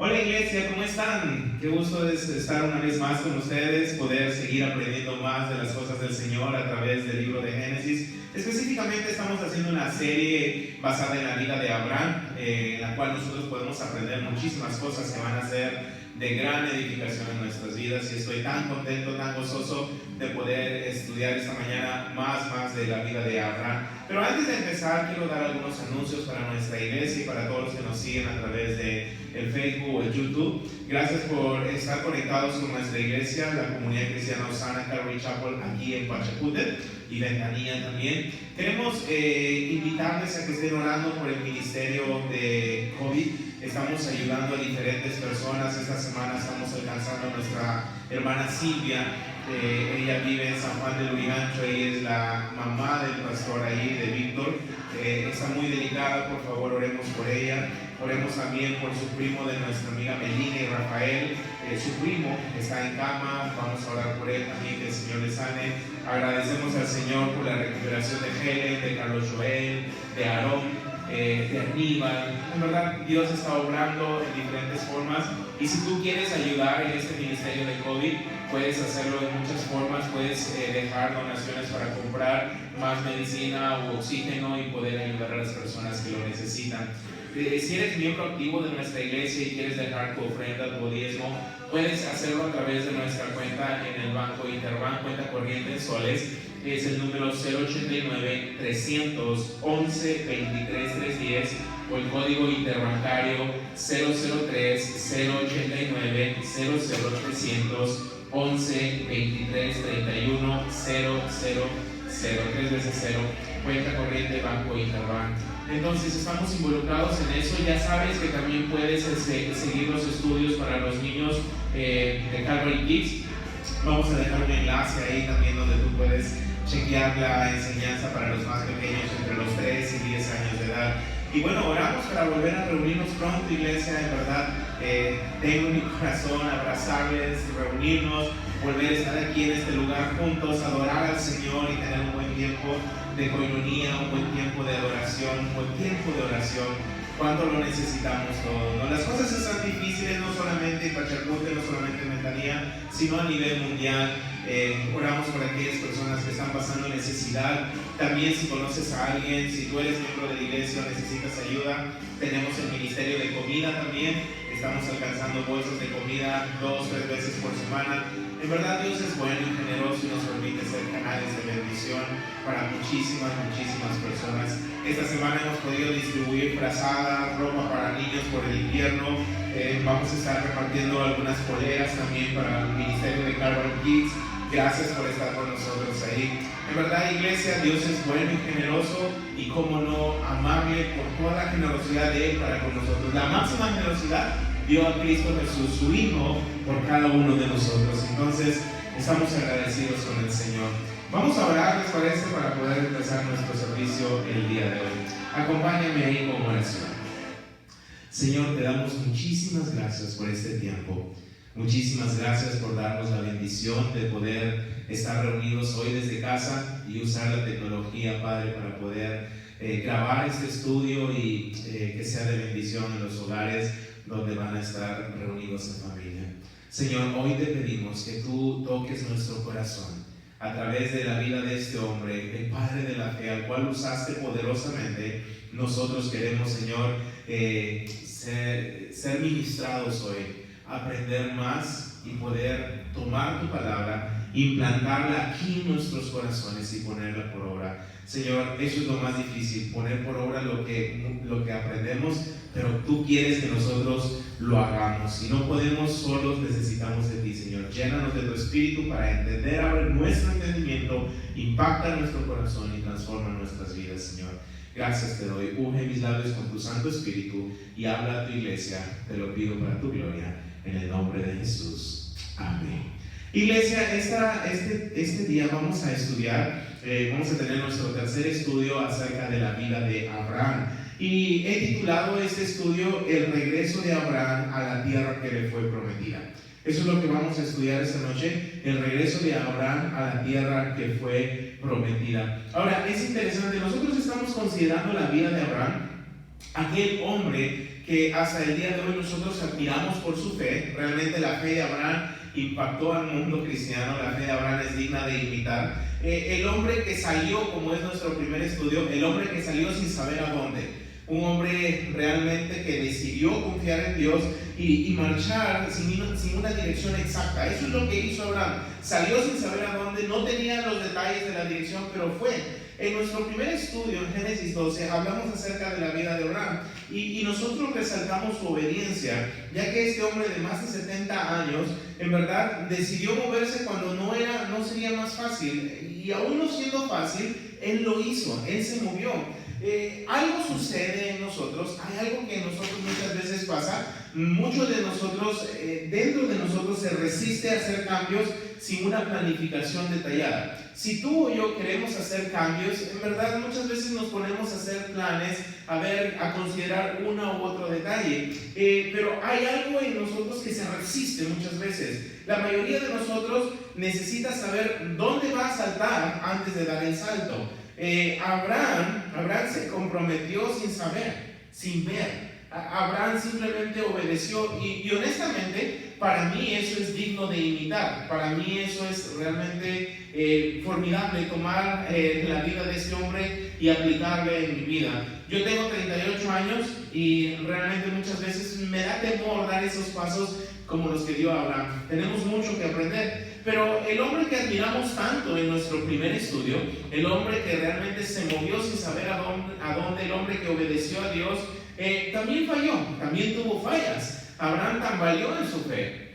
Hola iglesia, ¿cómo están? Qué gusto es estar una vez más con ustedes, poder seguir aprendiendo más de las cosas del Señor a través del libro de Génesis. Específicamente estamos haciendo una serie basada en la vida de Abraham, en la cual nosotros podemos aprender muchísimas cosas que van a ser de gran edificación en nuestras vidas, y estoy tan contento, tan gozoso de poder estudiar esta mañana más de la vida de Abraham. Pero antes de empezar, quiero dar algunos anuncios para nuestra iglesia y para todos los que nos siguen a través de el Facebook o el YouTube. Gracias por estar conectados con nuestra iglesia, la comunidad cristiana Osana Calvary Chapel aquí en Pachacútec y Ventanilla también. Queremos invitarles a que estén orando por el ministerio de COVID. Estamos ayudando a diferentes personas. Esta semana estamos alcanzando a nuestra hermana Silvia. Ella vive en San Juan de Lurigancho. Ella es la mamá del pastor ahí, de Víctor. Está muy delicada, por favor oremos por ella. Oremos también por su primo de nuestra amiga Melina y Rafael. Su primo está en cama, vamos a orar por él también, que el Señor le sane. Agradecemos al Señor por la recuperación de Helen, de Carlos Joel, de Aarón, de Aníbal. En verdad, Dios está obrando en diferentes formas, y si tú quieres ayudar en este ministerio de COVID, puedes hacerlo de muchas formas. Puedes dejar donaciones para comprar más medicina u oxígeno y poder ayudar a las personas que lo necesitan. Si eres miembro activo de nuestra iglesia y quieres dejar tu ofrenda, tu diezmo, puedes hacerlo a través de nuestra cuenta en el Banco Interbank, cuenta corriente en soles. Es el número 089-311-23310 o el código interbancario 003-089-00311-2331-000, 3 veces 0, cuenta corriente Banco Interbank. Entonces estamos involucrados en eso. Ya sabes que también puedes seguir los estudios para los niños de Calvary Kids. Vamos a dejar un enlace ahí también donde tú puedes chequear la enseñanza para los más pequeños, entre los 3 y 10 años de edad. Y bueno, oramos para volver a reunirnos pronto, iglesia. En verdad, tengo en mi corazón abrazarles, reunirnos, volver a estar aquí en este lugar juntos, adorar al Señor y tener un buen tiempo de coinonía, un buen tiempo de adoración, un buen tiempo de oración. Cuánto lo necesitamos todos, ¿no? Las cosas están difíciles, no solamente en Pachacútec, no solamente en Ventanilla, sino a nivel mundial. Oramos por aquellas personas que están pasando necesidad. También, si conoces a alguien, si tú eres miembro de la iglesia o necesitas ayuda, tenemos el ministerio de comida también. Estamos alcanzando bolsas de comida 2 o 3 veces por semana. En verdad, Dios es bueno y generoso y nos permite ser canales de bendición para muchísimas personas. Esta semana hemos podido distribuir frazadas, ropa para niños por el invierno. Vamos a estar repartiendo algunas poleras también para el ministerio de Calvary Kids. Gracias por estar con nosotros ahí. En verdad, iglesia, Dios es bueno y generoso, y cómo no amarle por toda la generosidad de Él para con nosotros. La máxima generosidad dio a Cristo Jesús, su Hijo, por cada uno de nosotros. Entonces, estamos agradecidos con el Señor. Vamos a orar, ¿les parece?, para poder empezar nuestro servicio el día de hoy. Acompáñenme ahí con oración. Señor, te damos muchísimas gracias por este tiempo. Muchísimas gracias por darnos la bendición de poder estar reunidos hoy desde casa y usar la tecnología, Padre, para poder grabar este estudio y que sea de bendición en los hogares donde van a estar reunidos en familia. Señor, hoy te pedimos que tú toques nuestro corazón a través de la vida de este hombre, el padre de la fe, al cual usaste poderosamente. Nosotros queremos, Señor, ser ministrados hoy, aprender más y poder tomar tu palabra, implantarla aquí en nuestros corazones y ponerla por obra. Señor, eso es lo más difícil, poner por obra lo que aprendemos, pero tú quieres que nosotros lo hagamos. Y no podemos solos, necesitamos de ti, Señor. Llénanos de tu espíritu para entender, abre nuestro entendimiento, impacta nuestro corazón y transforma nuestras vidas, Señor. Gracias te doy. Unge mis labios con tu Santo Espíritu y habla a tu iglesia. Te lo pido para tu gloria, en el nombre de Jesús. Amén. Iglesia, este día vamos a estudiar, vamos a tener nuestro tercer estudio acerca de la vida de Abraham. Y he titulado este estudio El regreso de Abraham a la tierra que le fue prometida. Eso es lo que vamos a estudiar esta noche, el regreso de Abraham a la tierra que fue prometida. Ahora, es interesante, nosotros estamos considerando la vida de Abraham, aquel hombre que hasta el día de hoy nosotros admiramos por su fe. Realmente la fe de Abraham impactó al mundo cristiano, la fe de Abraham es digna de imitar. El hombre que salió, como es nuestro primer estudio, el hombre que salió sin saber a dónde. Un hombre realmente que decidió confiar en Dios y marchar sin una dirección exacta. Eso es lo que hizo Abraham. Salió sin saber a dónde, no tenía los detalles de la dirección, pero fue. En nuestro primer estudio, en Génesis 12, hablamos acerca de la vida de Abraham y nosotros resaltamos su obediencia, ya que este hombre de más de 70 años, en verdad, decidió moverse cuando no sería más fácil. Y aún no siendo fácil, él lo hizo, él se movió. Algo sucede en nosotros, hay algo que en nosotros muchas veces pasa. Muchos de nosotros, dentro de nosotros, se resiste a hacer cambios sin una planificación detallada. Si tú o yo queremos hacer cambios, en verdad muchas veces nos ponemos a hacer planes, a considerar uno u otro detalle, pero hay algo en nosotros que se resiste muchas veces. La mayoría de nosotros necesita saber dónde va a saltar antes de dar el salto. Abraham se comprometió sin saber, sin ver. Abraham simplemente obedeció y honestamente para mí eso es digno de imitar. Para mí eso es realmente formidable, tomar la vida de este hombre y aplicarle en mi vida. Yo tengo 38 años y realmente muchas veces me da temor dar esos pasos como los que dio Abraham. Tenemos mucho que aprender. Pero el hombre que admiramos tanto en nuestro primer estudio, el hombre que realmente se movió sin saber a dónde, el hombre que obedeció a Dios, también falló, también tuvo fallas. Abraham tambaleó en su fe.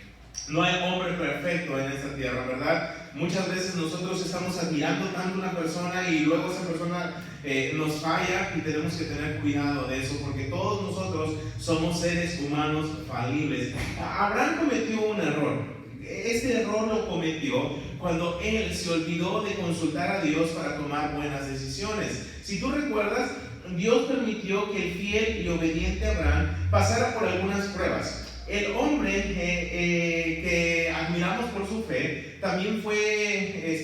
No hay hombre perfecto en esta tierra, ¿verdad? Muchas veces nosotros estamos admirando tanto a una persona y luego esa persona nos falla y tenemos que tener cuidado de eso porque todos nosotros somos seres humanos falibles. Abraham cometió un error. Este error lo cometió cuando él se olvidó de consultar a Dios para tomar buenas decisiones. Si tú recuerdas, Dios permitió que el fiel y obediente Abraham pasara por algunas pruebas. El hombre que admiramos por su fe también fue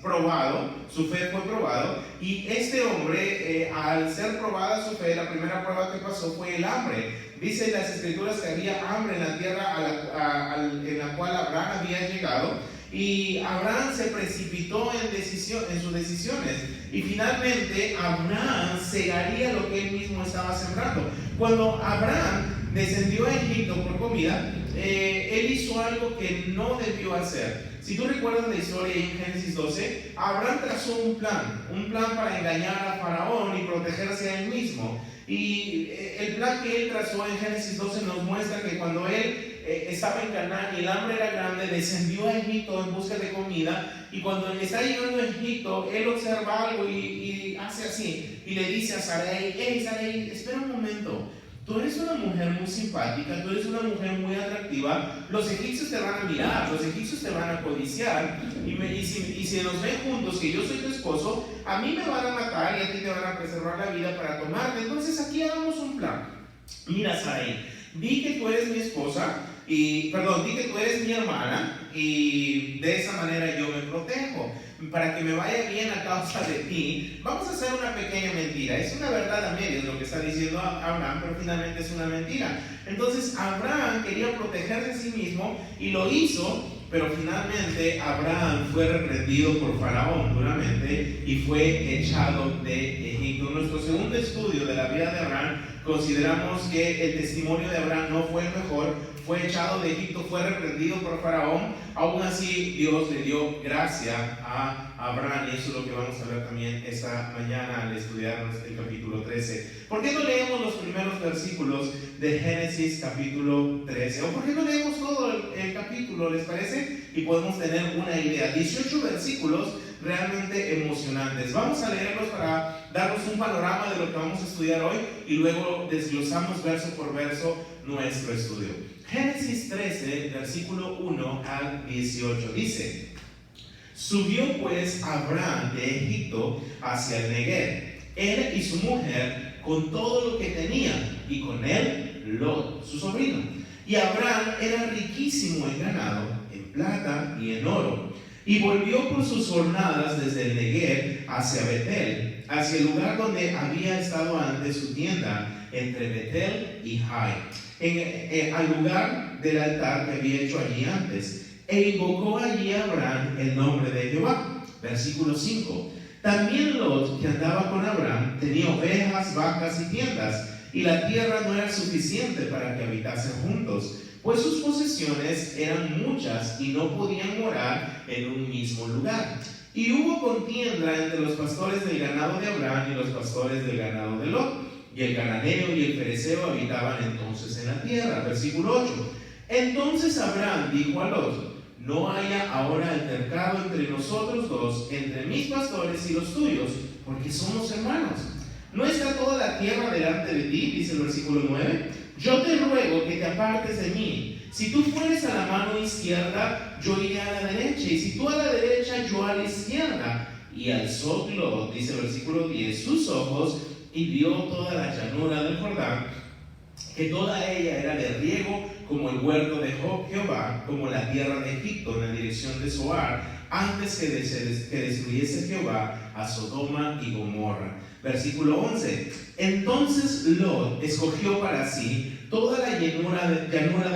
probado, su fe fue probado, y este hombre, al ser probada su fe, la primera prueba que pasó fue el hambre. Dice en las escrituras que había hambre en la tierra en la cual Abraham había llegado, y Abraham se precipitó en sus decisiones, y finalmente Abraham cegaría lo que él mismo estaba sembrando. Cuando Abraham descendió a Egipto por comida, él hizo algo que no debió hacer. Si tú recuerdas la historia en Génesis 12, Abraham trazó un plan para engañar a Faraón y protegerse a él mismo. Y el plan que él trazó en Génesis 12 nos muestra que cuando él estaba en Canaán y el hambre era grande, descendió a Egipto en busca de comida, y cuando está llegando a Egipto, él observa algo y hace así, y le dice a Sarai: hey Sarai, espera un momento, tú eres una mujer muy simpática, tú eres una mujer muy atractiva, los egipcios te van a mirar, los egipcios te van a codiciar, y si nos ven juntos, que yo soy tu esposo, a mí me van a matar y a ti te van a preservar la vida para tomarte. Entonces aquí hagamos un plan. Mira, Sarai, di que tú eres mi esposa, di que tú eres mi hermana, y de esa manera yo me protejo. Para que me vaya bien a causa de ti, vamos a hacer una pequeña mentira. Es una verdad a medias lo que está diciendo Abraham, pero finalmente es una mentira. Entonces Abraham quería protegerse a sí mismo y lo hizo, pero finalmente Abraham fue reprendido por Faraón duramente y fue echado de Egipto. En nuestro segundo estudio de la vida de Abraham, consideramos que el testimonio de Abraham no fue el mejor. Fue echado de Egipto, fue reprendido por Faraón. Aún así, Dios le dio gracia a Abraham, y eso es lo que vamos a ver también esta mañana al estudiar el capítulo 13. ¿Por qué no leemos los primeros versículos de Génesis capítulo 13? ¿O por qué no leemos todo el capítulo, les parece? Y podemos tener una idea. 18 versículos realmente emocionantes. Vamos a leerlos para darnos un panorama de lo que vamos a estudiar hoy y luego desglosamos verso por verso nuestro estudio. Génesis 13, versículo 1 al 18 dice: Subió pues Abraham de Egipto hacia el Neguev, él y su mujer con todo lo que tenía, y con él Lot, su sobrino. Y Abraham era riquísimo en ganado, en plata y en oro. Y volvió por sus jornadas desde el Neguev hacia Betel, hacia el lugar donde había estado antes su tienda, entre Betel y Jai, al lugar del altar que había hecho allí antes, e invocó allí a Abraham el nombre de Jehová. Versículo 5. También Lot, que andaba con Abraham, tenía ovejas, vacas y tiendas, y la tierra no era suficiente para que habitasen juntos, pues sus posesiones eran muchas y no podían morar en un mismo lugar. Y hubo contienda entre los pastores del ganado de Abraham y los pastores del ganado de Lot, y el cananeo y el fereceo habitaban entonces en la tierra. Versículo 8. Entonces Abraham dijo a Lot: no haya ahora altercado entre nosotros dos, entre mis pastores y los tuyos, porque somos hermanos. ¿No está toda la tierra delante de ti? Dice el versículo 9. Yo te ruego que te apartes de mí. Si tú fueres a la mano izquierda, yo iré a la derecha, y si tú a la derecha, yo a la izquierda. Y alzó Lot, dice el versículo 10, sus ojos y vio toda la llanura del Jordán, que toda ella era de riego, como el huerto de Jehová, como la tierra de Egipto, en la dirección de Zoar, antes que destruyese Jehová a Sodoma y Gomorra. Versículo 11. Entonces Lot escogió para sí toda la llanura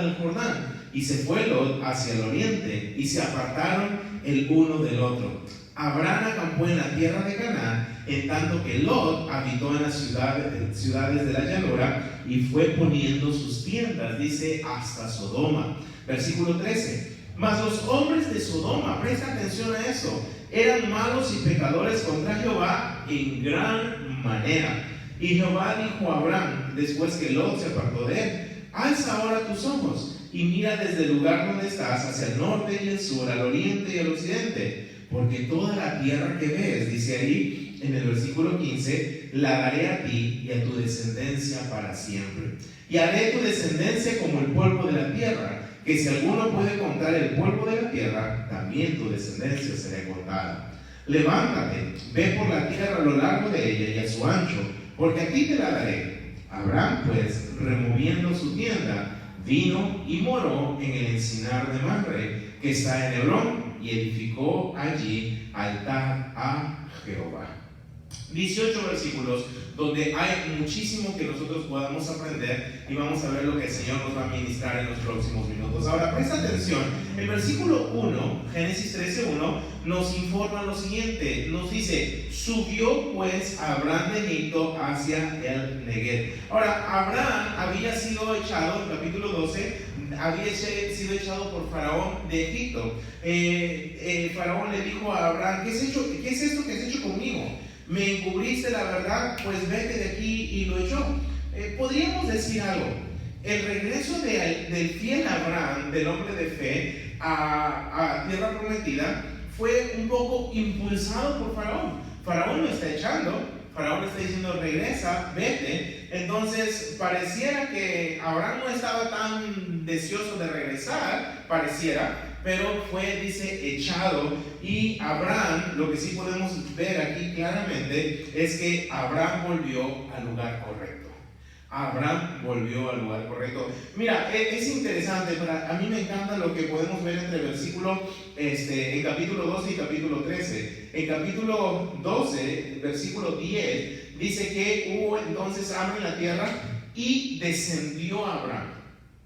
del Jordán, y se fue Lot hacia el oriente, y se apartaron el uno del otro. Abraham acampó en la tierra de Canaán, en tanto que Lot habitó en las ciudades de la llanura, y fue poniendo sus tiendas, dice, hasta Sodoma. Versículo 13. Mas los hombres de Sodoma, presta atención a eso, eran malos y pecadores contra Jehová en gran manera. Y Jehová dijo a Abraham, después que Lot se apartó de él: alza ahora tus ojos y mira desde el lugar donde estás hacia el norte y el sur, al oriente y al occidente, porque toda la tierra que ves, dice ahí en el versículo 15, la daré a ti y a tu descendencia para siempre. Y haré tu descendencia como el polvo de la tierra, que si alguno puede contar el polvo de la tierra, también tu descendencia será contada. Levántate, ve por la tierra a lo largo de ella y a su ancho, porque a ti te la daré. Abraham, pues, removiendo su tienda, vino y moró en el encinar de Mamre, que está en Hebrón, y edificó allí altar a Jehová. 18 versículos donde hay muchísimo que nosotros podamos aprender, y vamos a ver lo que el Señor nos va a ministrar en los próximos minutos. Ahora, presta atención. El versículo 1, Génesis 13:1, nos informa lo siguiente. Nos dice: subió pues Abraham de Egipto hacia el Neguev. Ahora, Abraham había sido echado, en capítulo 12, había sido echado por Faraón de Egipto. Faraón le dijo a Abraham: ¿qué es esto que has hecho conmigo? Me encubriste la verdad, pues vete de aquí. Y lo echó. Podríamos decir algo. El regreso del fiel Abraham, del hombre de fe, a tierra prometida, fue un poco impulsado por Faraón. Faraón lo está echando, Faraón le está diciendo: regresa, vete. Entonces pareciera que Abraham no estaba tan deseoso de regresar, pero fue, dice, echado. Y Abraham, lo que sí podemos ver aquí claramente es que Abraham volvió al lugar correcto. Abraham volvió al lugar correcto. Mira, es interesante, pero a mí me encanta lo que podemos ver entre el versículo, en capítulo 12 y capítulo 13. En capítulo 12, versículo 10, dice que hubo entonces hambre en la tierra y descendió Abraham.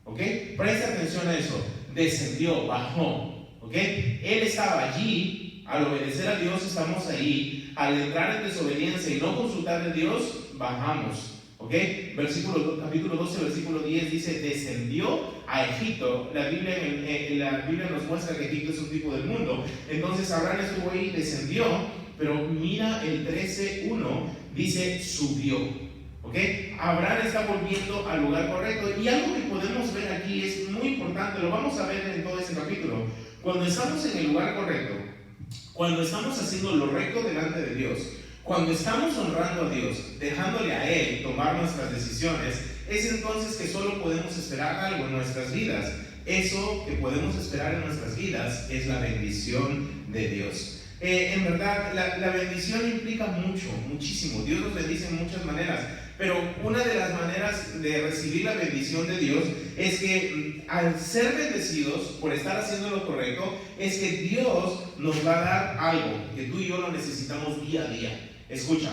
¿Ok? Presta atención a eso. Descendió, bajó. ¿Ok? Él estaba allí. Al obedecer a Dios estamos ahí. Al entrar en desobediencia y no consultar a Dios, bajamos. ¿Ok? Capítulo 12, versículo 10 dice: descendió a Egipto. La Biblia nos muestra que Egipto es un tipo del mundo. Entonces Abraham estuvo ahí, descendió. Pero mira el 13:1, dice: subió. ¿Ok? Abraham está volviendo al lugar correcto. Y algo que podemos ver aquí es muy importante. Lo vamos a ver en todo ese capítulo. Cuando estamos en el lugar correcto, cuando estamos haciendo lo recto delante de Dios, cuando estamos honrando a Dios, dejándole a Él tomar nuestras decisiones, es entonces que solo podemos esperar algo en nuestras vidas. Eso que podemos esperar en nuestras vidas es la bendición de Dios. En verdad, la bendición implica muchísimo. Dios nos bendice en muchas maneras, pero una de las maneras de recibir la bendición de Dios es que al ser bendecidos por estar haciendo lo correcto, es que Dios nos va a dar algo que tú y yo lo necesitamos día a día. Escucha,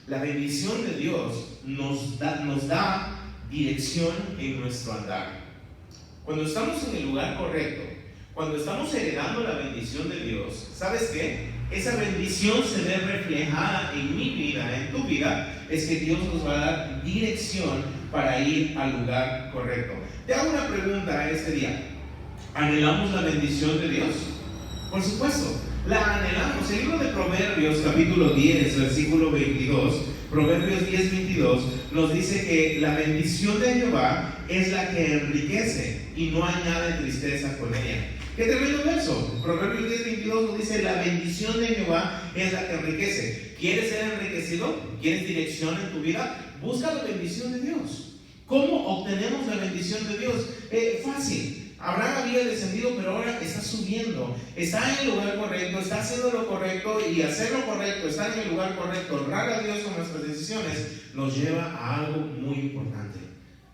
la bendición de Dios nos da dirección en nuestro andar. Cuando estamos en el lugar correcto, cuando estamos heredando la bendición de Dios, ¿sabes qué? Esa bendición se ve reflejada en mi vida, en tu vida, es que Dios nos va a dar dirección para ir al lugar correcto. Te hago una pregunta este día. ¿Anhelamos la bendición de Dios? Por supuesto, la anhelamos. El libro de Proverbios, capítulo 10, versículo 22, Proverbios 10, 22, nos dice que la bendición de Jehová es la que enriquece y no añade tristeza con ella. ¡Qué tremendo verso! Proverbios 10, 22 nos dice: la bendición de Jehová es la que enriquece. ¿Quieres ser enriquecido? ¿Quieres dirección en tu vida? Busca la bendición de Dios. ¿Cómo obtenemos la bendición de Dios? Fácil. Abraham había descendido, pero ahora está subiendo, está en el lugar correcto, está haciendo lo correcto, y hacer lo correcto, estar en el lugar correcto, honrar a Dios con nuestras decisiones, nos lleva a algo muy importante: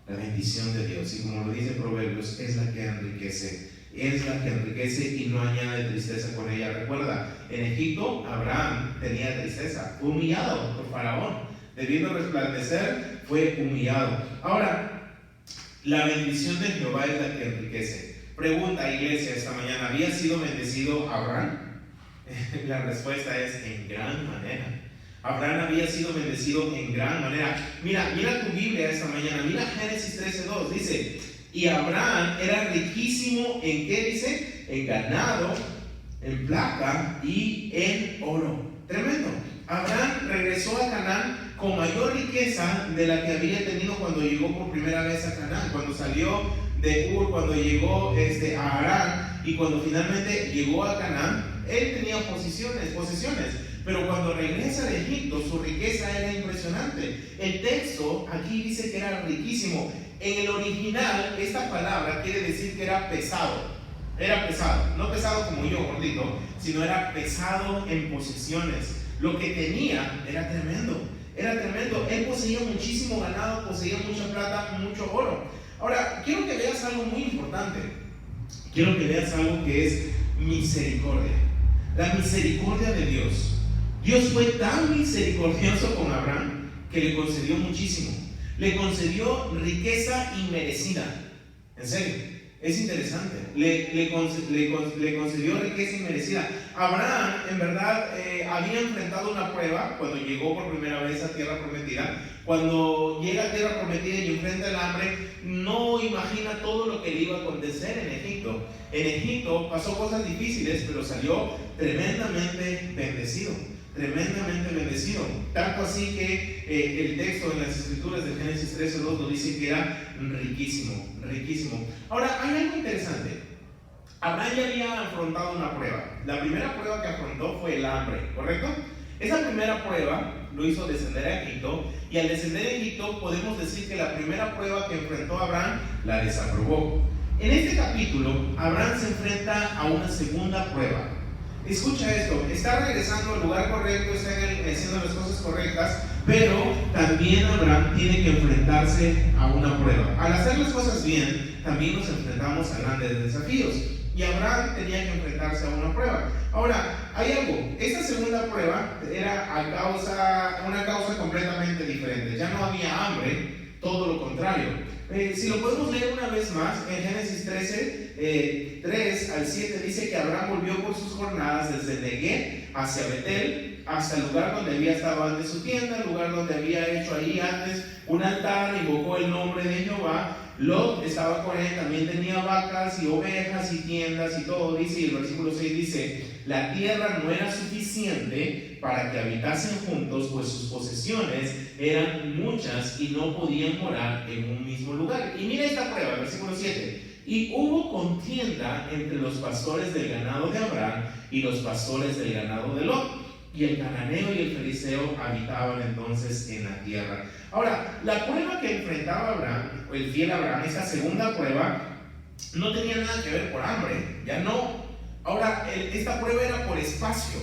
la bendición de Dios. Y como lo dice Proverbios, es la que enriquece, es la que enriquece y no añade tristeza con ella. Recuerda, en Egipto Abraham tenía tristeza, fue humillado por Faraón, debiendo resplandecer, fue humillado. Ahora, la bendición de Jehová es la que enriquece. Pregunta, iglesia, esta mañana: ¿había sido bendecido Abraham? La respuesta es: en gran manera. Abraham había sido bendecido en gran manera. Mira tu Biblia esta mañana. Mira Génesis 13:2. Dice: y Abraham era riquísimo ¿en qué dice? En ganado, en plata y en oro. Tremendo. Abraham regresó a Canaán con mayor riqueza de la que había tenido cuando llegó por primera vez a Canaán, cuando salió de Ur, cuando llegó a Harán, y cuando finalmente llegó a Canaán. Él tenía posesiones, pero cuando regresa de Egipto, su riqueza era impresionante. El texto aquí dice que era riquísimo. En el original, esta palabra quiere decir que era pesado. Era pesado, no pesado como yo, gordito, sino era pesado en posesiones. Lo que tenía era tremendo. Era tremendo. Él poseía muchísimo ganado, poseía mucha plata, mucho oro. Ahora, quiero que veas algo muy importante. Quiero que veas algo que es misericordia. La misericordia de Dios. Dios fue tan misericordioso con Abraham que le concedió muchísimo. Le concedió riqueza inmerecida. En serio. Es interesante, le concedió riqueza inmerecida. Abraham, en verdad, había enfrentado una prueba cuando llegó por primera vez a Tierra Prometida. Cuando llega a Tierra Prometida y enfrenta el hambre, no imagina todo lo que le iba a acontecer en Egipto. En Egipto pasó cosas difíciles, pero salió tremendamente bendecido. Tremendamente bendecido, tanto así que el texto en las escrituras de Génesis 13:2 nos dice que era riquísimo. Ahora, hay algo interesante. Abraham ya había afrontado una prueba. La primera prueba que afrontó fue el hambre, ¿correcto? Esa primera prueba lo hizo descender a Egipto, y al descender a Egipto podemos decir que la primera prueba que enfrentó Abraham la desaprobó. En este capítulo, Abraham se enfrenta a una segunda prueba. Escucha esto: está regresando al lugar correcto, está haciendo las cosas correctas, pero también Abraham tiene que enfrentarse a una prueba. Al hacer las cosas bien, también nos enfrentamos a grandes desafíos, y Abraham tenía que enfrentarse a una prueba. Ahora, hay algo: esta segunda prueba era una causa completamente diferente. Ya no había hambre, todo lo contrario. Si lo podemos leer una vez más, en Génesis 13, 3 al 7, dice que Abraham volvió por sus jornadas desde Negué hacia Betel, hasta el lugar donde había estado antes su tienda, el lugar donde había hecho ahí antes un altar, invocó el nombre de Jehová. Lot estaba con él, también tenía vacas y ovejas y tiendas y todo, dice, y el versículo 6 dice: la tierra no era suficiente para que habitasen juntos, pues sus posesiones eran muchas y no podían morar en un mismo lugar. Y mira esta prueba, el versículo 7: y hubo contienda entre los pastores del ganado de Abraham y los pastores del ganado de Lot, y el cananeo y el fereceo habitaban entonces en la tierra. Ahora, la prueba que enfrentaba Abraham, o el fiel Abraham, esta segunda prueba, no tenía nada que ver por hambre, ya no. Ahora, esta prueba era por espacio.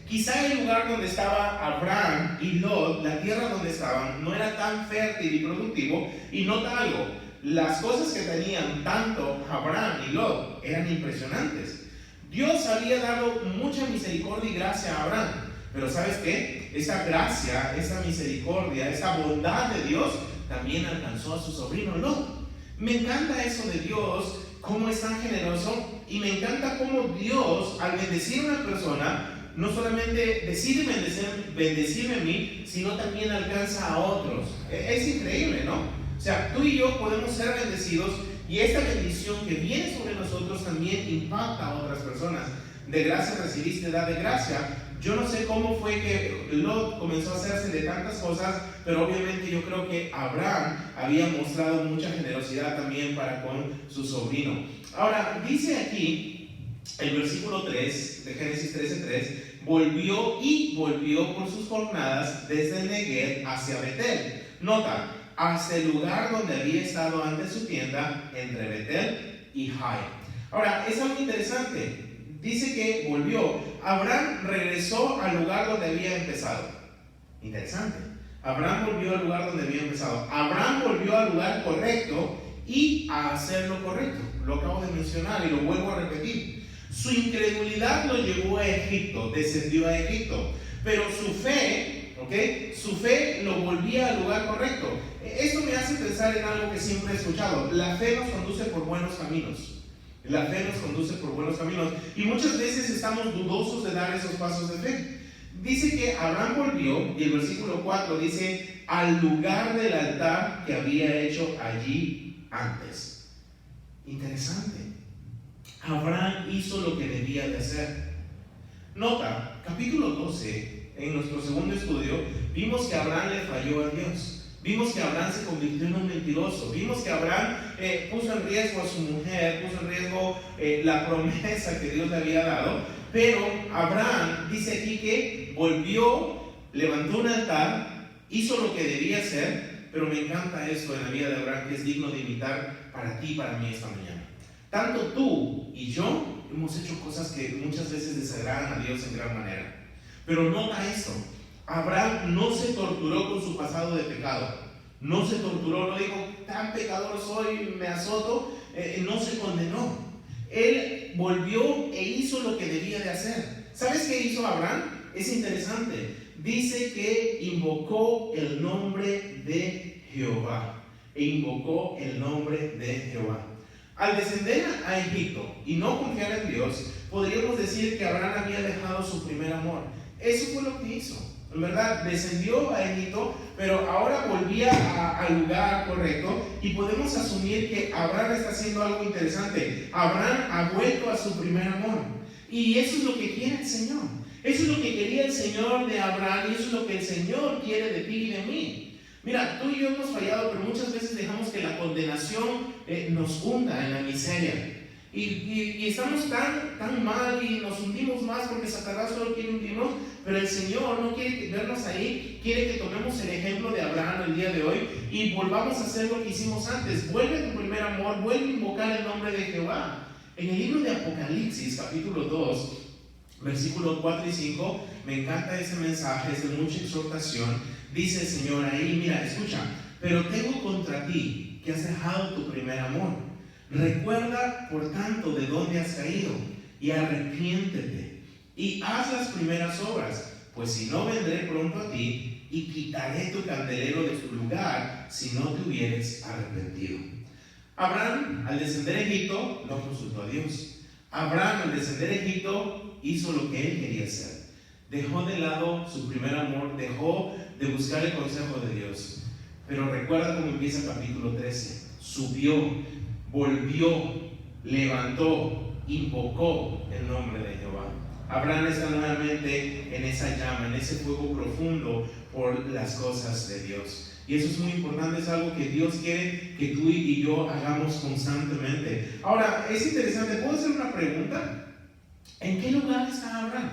Quizá el lugar donde estaba Abraham y Lot, la tierra donde estaban, no era tan fértil y productivo. Y nota algo: las cosas que tenían tanto Abraham y Lot eran impresionantes. Dios había dado mucha misericordia y gracia a Abraham, pero ¿sabes qué? Esa gracia, esa misericordia, esa bondad de Dios también alcanzó a su sobrino Lot. Me encanta eso de Dios, cómo es tan generoso, y me encanta cómo Dios, al bendecir a una persona, no solamente decide bendecirme a mí, sino también alcanza a otros. Es increíble, ¿no? O sea, tú y yo podemos ser bendecidos, y esta bendición que viene sobre nosotros también impacta a otras personas. De gracia recibiste, da de gracia. Yo no sé cómo fue que Lot comenzó a hacerse de tantas cosas, pero obviamente yo creo que Abraham había mostrado mucha generosidad también para con su sobrino. Ahora, dice aquí, el versículo 3 de Génesis 13:3, volvió por sus jornadas desde el Neguev hacia Betel. Nota, hasta el lugar donde había estado antes su tienda, entre Betel y Jai. Ahora, es algo interesante. Dice que volvió. Abraham regresó al lugar donde había empezado. Interesante. Abraham volvió al lugar donde había empezado. Abraham volvió al lugar correcto y a hacer lo correcto. Lo acabo de mencionar y lo vuelvo a repetir. Su incredulidad lo llevó a Egipto, descendió a Egipto. Pero su fe, su fe lo volvía al lugar correcto. Esto me hace pensar en algo que siempre he escuchado. La fe nos conduce por buenos caminos. La fe nos conduce por buenos caminos, y muchas veces estamos dudosos de dar esos pasos de fe. Dice que Abraham volvió, y el versículo 4 dice, al lugar del altar que había hecho allí antes. Interesante. Abraham hizo lo que debía de hacer. Nota, capítulo 12, en nuestro segundo estudio, vimos que Abraham le falló a Dios. Vimos que Abraham se convirtió en un mentiroso. Vimos que Abraham puso en riesgo a su mujer, puso en riesgo la promesa que Dios le había dado. Pero Abraham dice aquí que volvió, levantó un altar, hizo lo que debía hacer. Pero me encanta esto en la vida de Abraham, que es digno de imitar para ti y para mí esta mañana. Tanto tú y yo hemos hecho cosas que muchas veces desagradan a Dios en gran manera. Pero nota esto. Abraham no se torturó con su pasado de pecado. No se torturó, no dijo, tan pecador soy, me azoto. No se condenó. Él volvió e hizo lo que debía de hacer. ¿Sabes qué hizo Abraham? Es interesante. Dice que invocó el nombre de Jehová. E invocó el nombre de Jehová. Al descender a Egipto y no confiar en Dios, podríamos decir que Abraham había dejado su primer amor. Eso fue lo que hizo. En verdad, descendió a Egipto, pero ahora volvía al lugar correcto, y podemos asumir que Abraham está haciendo algo interesante. Abraham ha vuelto a su primer amor, y eso es lo que quiere el Señor. Eso es lo que quería el Señor de Abraham, y eso es lo que el Señor quiere de ti y de mí. Mira, tú y yo hemos fallado, pero muchas veces dejamos que la condenación nos hunda en la miseria. Y estamos tan mal y nos hundimos más porque Satanás solo quiere hundirnos, pero el Señor no quiere vernos ahí, quiere que tomemos el ejemplo de Abraham el día de hoy y volvamos a hacer lo que hicimos antes. Vuelve a tu primer amor, vuelve a invocar el nombre de Jehová. En el libro de Apocalipsis, capítulo 2, versículos 4 y 5, me encanta ese mensaje, es de mucha exhortación. Dice el Señor ahí, mira, escucha, pero tengo contra ti que has dejado tu primer amor. Recuerda, por tanto, de dónde has caído, y arrepiéntete, y haz las primeras obras, pues si no, vendré pronto a ti, y quitaré tu candelero de su lugar, si no te hubieres arrepentido. Abraham, al descender a Egipto, no consultó a Dios. Abraham, al descender a Egipto, hizo lo que él quería hacer. Dejó de lado su primer amor, dejó de buscar el consejo de Dios. Pero recuerda cómo empieza el capítulo 13. Subió, volvió, levantó, invocó el nombre de Jehová. Abraham está nuevamente en esa llama, en ese fuego profundo por las cosas de Dios. Y eso es muy importante, es algo que Dios quiere que tú y yo hagamos constantemente. Ahora, es interesante, ¿puedo hacer una pregunta? ¿En qué lugar está Abraham?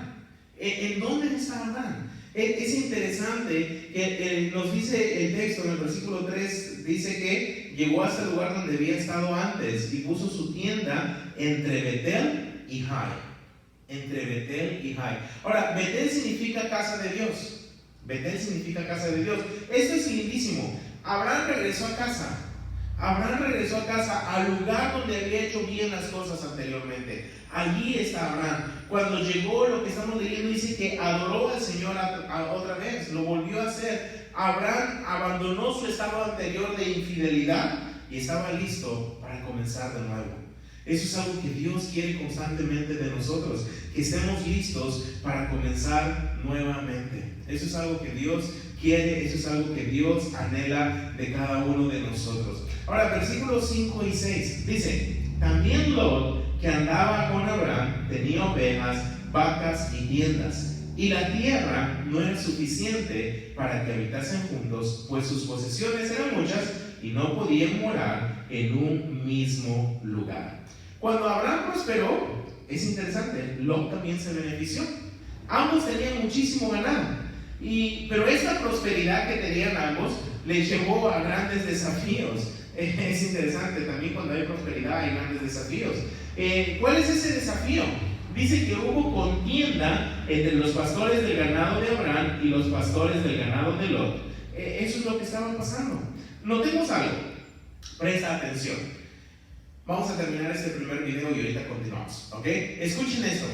¿En dónde está Abraham? Es interesante que nos dice el texto en el versículo 3, dice que llegó hasta el lugar donde había estado antes y puso su tienda entre Betel y Jai. Entre Betel y Jai. Ahora, Betel significa casa de Dios. Betel significa casa de Dios. Esto es lindísimo. Abraham regresó a casa. Abraham regresó a casa, al lugar donde había hecho bien las cosas anteriormente. Allí está Abraham. Cuando llegó, lo que estamos leyendo dice que adoró al Señor otra vez, lo volvió a hacer. Abraham abandonó su estado anterior de infidelidad y estaba listo para comenzar de nuevo. Eso es algo que Dios quiere constantemente de nosotros, que estemos listos para comenzar nuevamente. Eso es algo que Dios quiere, eso es algo que Dios anhela de cada uno de nosotros. Ahora, versículos 5 y 6 dice: también Lot, que andaba con Abraham, tenía ovejas, vacas y tiendas, y la tierra no era suficiente para que habitasen juntos, pues sus posesiones eran muchas y no podían morar en un mismo lugar. Cuando Abraham prosperó, es interesante, Lot también se benefició. Ambos tenían muchísimo ganado, pero esta prosperidad que tenían ambos les llevó a grandes desafíos. Es interesante, también cuando hay prosperidad hay grandes desafíos. ¿Cuál es ese desafío? Dice que hubo contienda entre los pastores del ganado de Abraham y los pastores del ganado de Lot. Eso es lo que estaba pasando. Notemos algo, presta atención. Vamos a terminar este primer video y ahorita continuamos, ¿ok? Escuchen esto.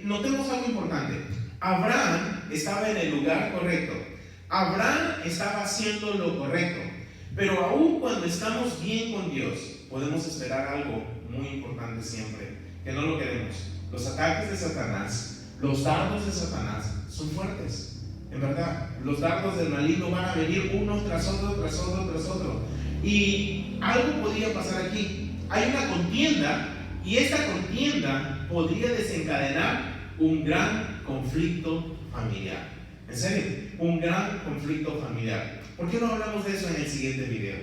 Notemos algo importante. Abraham estaba en el lugar correcto. Abraham estaba haciendo lo correcto. Pero aún cuando estamos bien con Dios, podemos esperar algo muy importante siempre, que no lo queremos. Los ataques de Satanás, los dardos de Satanás son fuertes. En verdad, los dardos del maligno van a venir uno tras otro, tras otro, tras otro. Y algo podría pasar aquí. Hay una contienda, y esta contienda podría desencadenar un gran conflicto familiar. En serio, un gran conflicto familiar. ¿Por qué no hablamos de eso en el siguiente video?